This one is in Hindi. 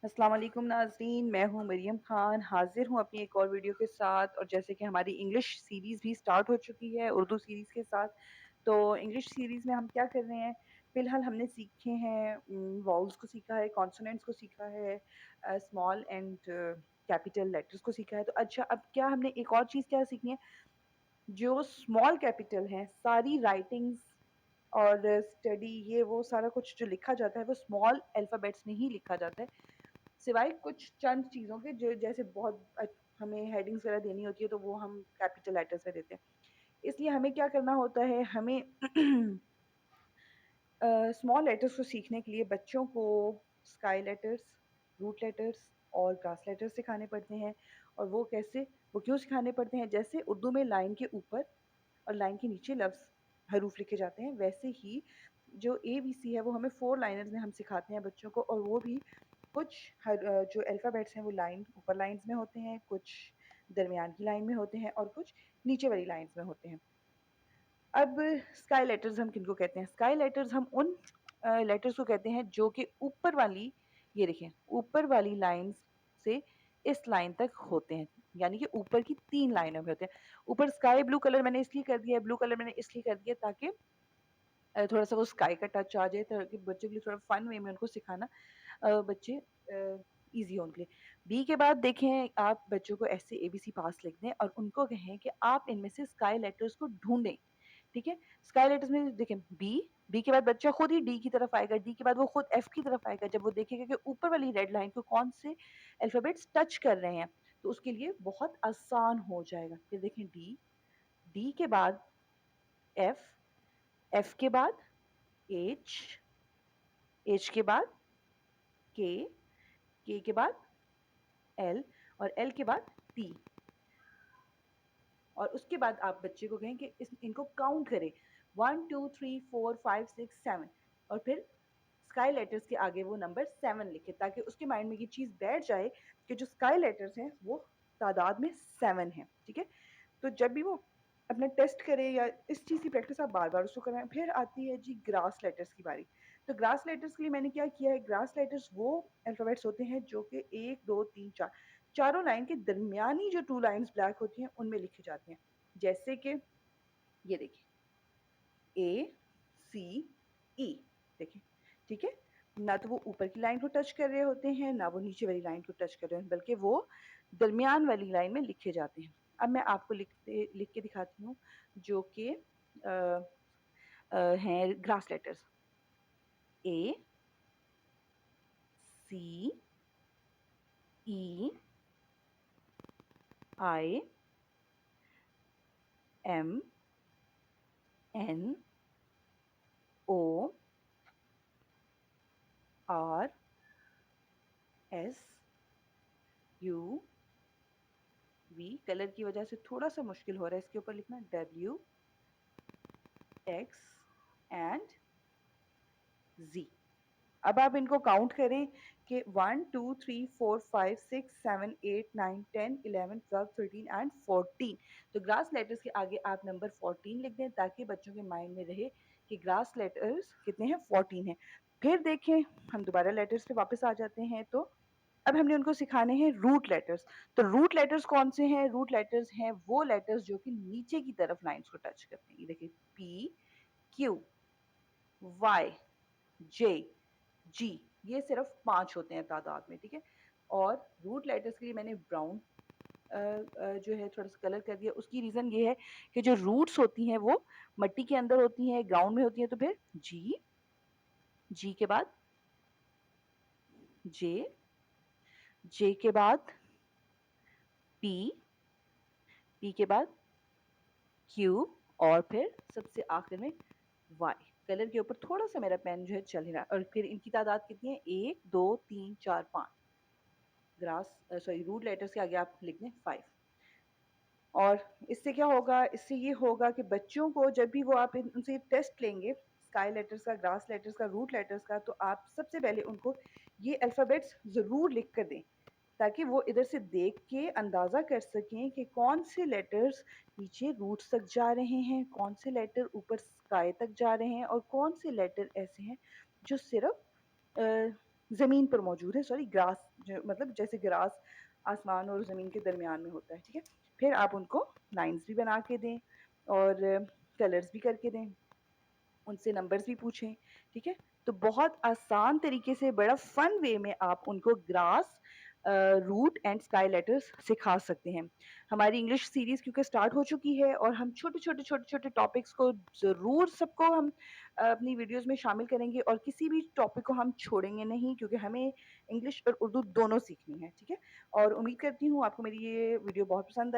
अस्सलाम वालेकुम नाज़रीन, मैं हूँ मरियम ख़ान, हाज़िर हूँ अपनी एक और वीडियो के साथ। और जैसे कि हमारी इंग्लिश सीरीज़ भी स्टार्ट हो चुकी है उर्दू सीरीज़ के साथ। तो इंग्लिश सीरीज़ में हम क्या कर रहे हैं, फ़िलहाल हमने सीखे हैं वाउल्स को सीखा है, कॉन्सोनेंट्स को सीखा है, स्मॉल एंड कैपिटल लेटर्स को सीखा है। तो अच्छा, अब क्या हमने एक और चीज़ क्या सीखनी है, जो स्मॉल कैपिटल हैं, सारी राइटिंग्स और स्टडी ये वो सारा कुछ जो लिखा जाता है वो स्मॉल अल्फ़ाबेट्स में ही लिखा जाता है। सिवाय कुछ चंद चीज़ों के जो जैसे बहुत हमें हेडिंग्स वगैरह देनी होती है तो वो हम कैपिटल लेटर्स में देते हैं। इसलिए हमें क्या करना होता है, हमें स्मॉल लेटर्स को सीखने के लिए बच्चों को स्काई लेटर्स, रूट लेटर्स और ग्रास लेटर्स सिखाने पड़ते हैं। और वो कैसे, वो क्यों सिखाने पड़ते हैं? जैसे उर्दू में लाइन के ऊपर और लाइन के नीचे लफ्ज़ हरूफ लिखे जाते हैं, वैसे ही जो एबीसी है वो हमें 4 लाइनर्स में हम सिखाते हैं बच्चों को। और वो भी कुछ जो अल्फ़ाबेट्स हैं वो लाइन ऊपर लाइन्स में होते हैं, कुछ दरमियान की लाइन में होते हैं और कुछ नीचे वाली लाइन्स में होते हैं। अब स्काई लेटर्स हम किनको कहते हैं? स्काई लेटर्स हम उन लेटर्स को कहते हैं जो कि ऊपर वाली, ये देखिए, ऊपर वाली लाइन से इस लाइन तक होते हैं। यानी कि ऊपर की 3 लाइनों में होते हैं। ऊपर स्काई ब्लू कलर मैंने इसलिए कर दिया है, ब्लू कलर मैंने इसलिए कर दिया ताकि थोड़ा-सा वो स्काई का टच आ जाए, ताकि बच्चों के लिए थोड़ा फन वे में उनको सिखाना बच्चे ईज़ी हो उनके लिए। बी के बाद देखें, आप बच्चों को ऐसे एबीसी पास लिख दें और उनको कहें कि आप इनमें से स्काई लेटर्स को ढूँढें, ठीक है? स्काई लेटर्स में देखें बी, बी के बाद बच्चा खुद ही डी की तरफ आएगा, डी के बाद वो खुद एफ की तरफ आएगा। जब वो देखेगा कि ऊपर वाली रेड लाइन को कौन से अल्फ़ाबेट्स टच कर रहे हैं, तो उसके लिए बहुत आसान हो जाएगा। फिर देखें डी, डी के बाद एफ, एफ के बाद एच, एच के बाद के, के के बाद एल और एल के बाद टी। और उसके बाद आप बच्चे को कहें कि इनको काउंट करें, 1 2 3 4 5 6 7, और फिर स्काई लेटर्स के आगे वो नंबर 7 लिखे, ताकि उसके माइंड में ये चीज़ बैठ जाए कि जो स्काई लेटर्स हैं वो तादाद में 7 हैं, ठीक है? तो जब भी वो अपना टेस्ट करे या इस चीज़ की प्रैक्टिस आप बार-बार उसको कराएँ। फिर आती है जी ग्रास लेटर्स की बारी। तो ग्रास लेटर्स के लिए मैंने क्या किया है, ग्रास लेटर्स वो अल्फ़ाबेट्स होते हैं जो कि 1 2 3 4 चारों लाइन के दरमियानी जो 2 लाइन्स ब्लैक होती हैं उनमें लिखे जाते हैं। जैसे कि ये देखिए, ए, सी, ई, देखिए, ठीक है? ना तो वो ऊपर की लाइन को टच कर रहे होते हैं, ना वो नीचे वाली लाइन को टच कर रहे हैं, बल्कि वो दरमियान वाली लाइन में लिखे जाते हैं। अब मैं आपको लिख के दिखाती हूँ, जो कि हैं grass letters. A, C, E, I, M, N, O, R, S, U, V. Colour की वजह से थोड़ा-सा मुश्किल हो रहा है इसके ऊपर लिखना, डब्ल्यू, एक्स एंड ज़ी। अब आप इनको काउंट करें कि 1 2 3 4 5 6 7 8 9 10 11 12 13 एंड 14। तो ग्रास लेटर्स के आगे आप नंबर 14 लिख दें ताकि बच्चों के माइंड में रहे कि ग्रास लेटर्स कितने हैं, 14 हैं। फिर देखें, हम दोबारा लेटर्स पे वापस आ जाते हैं। तो अब हमने उनको सिखाने हैं रूट लेटर्स। तो रूट लेटर्स कौन से हैं? रूट लेटर्स हैं वो लेटर्स जो कि नीचे की तरफ लाइन्स को टच करते हैं। ये देखिए, पी, क्यू, वाई, जे, जी, ये सिर्फ 5 होते हैं तादाद में, ठीक है? और रूट लेटर्स के लिए मैंने ब्राउन जो है थोड़ा-सा कलर कर दिया। उसकी रीज़न ये है कि जो रूट्स होती हैं वो मिट्टी के अंदर होती हैं, ग्राउंड में होती हैं। तो फिर जी, जी के बाद जे, जे के बाद पी, पी के बाद क्यू और फिर सबसे आखिर में वाई। कलर के ऊपर थोड़ा-सा मेरा पेन जो है चल ही रहा है। और फिर इनकी तादाद कितनी है? 1 2 3 4 5। सॉरी, रूट लेटर्स के आगे आप लिख दें 5। और इससे क्या होगा? इससे ये होगा कि बच्चों को जब भी वो आप उनसे टेस्ट लेंगे, स्काई लेटर्स का, ग्रास लेटर्स का, रूट लेटर्स का, तो आप सबसे पहले उनको ये अल्फ़ाबेट्स ज़रूर लिख कर दें, ताकि वो इधर से देख के अंदाज़ा कर सकें कि कौन से लेटर्स नीचे रूट्स तक जा रहे हैं, कौन से लेटर ऊपर स्काई तक जा रहे हैं और कौन से लेटर ऐसे हैं जो सिर्फ़ ज़मीन पर मौजूद है, सॉरी ग्रास जो मतलब जैसे ग्रास आसमान और ज़मीन के दरमियान में होता है, ठीक है? फिर आप उनको लाइन्स भी बना के दें और कलर्स भी करके दें। उनसे नंबर्स भी पूछें, ठीक है? तो बहुत आसान तरीके से बड़ा फ़न वे में आप उनको grass root and sky letters सिखा सकते हैं। हमारी इंग्लिश सीरीज़ क्योंकि स्टार्ट हो चुकी है और हम छोटे-छोटे टॉपिक्स को ज़रूर सबको हम अपनी वीडियोज़ में शामिल करेंगे और किसी भी टॉपिक को हम छोड़ेंगे नहीं क्योंकि हमें इंग्लिश और उर्दू दोनों सीखनी है, ठीक है? और उम्मीद करती हूँ आपको मेरी ये वीडियो बहुत पसंद आई